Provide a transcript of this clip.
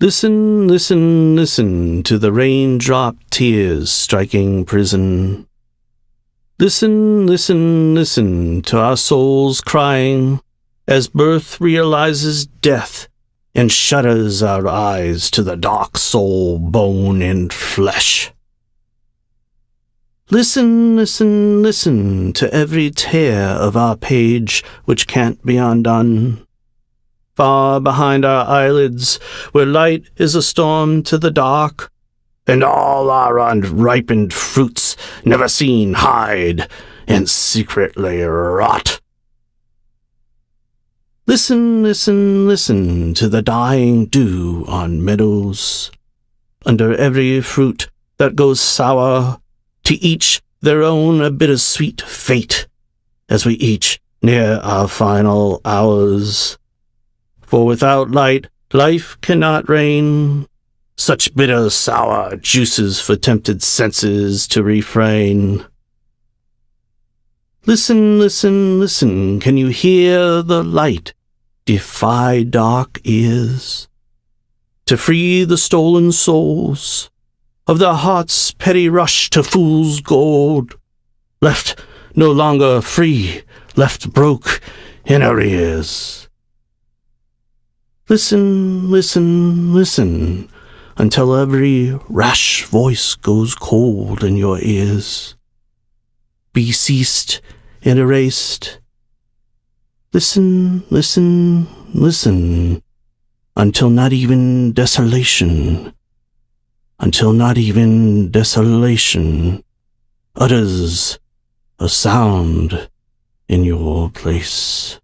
Listen, listen, listen to the raindrop tears striking prison. Listen, listen, listen to our souls crying as birth realizes death and shudders our eyes to the dark soul, bone and flesh. Listen, listen, listen to every tear of our page which can't be undone. Far behind our eyelids, where light is a storm to the dark, and all our unripened fruits never seen hide and secretly rot. Listen, listen, listen to the dying dew on meadows, under every fruit that goes sour, to each their own bittersweet fate, as we each near our final hours. For without light, life cannot reign, such bitter sour juices for tempted senses to refrain. Listen, listen, listen, can you hear the light defy dark ears? To free the stolen souls of their heart's petty rush to fool's gold, left no longer free, left broke in arrears. Listen, listen, listen, until every rash voice goes cold in your ears, be ceased and erased. Listen, listen, listen, until not even desolation utters a sound in your place.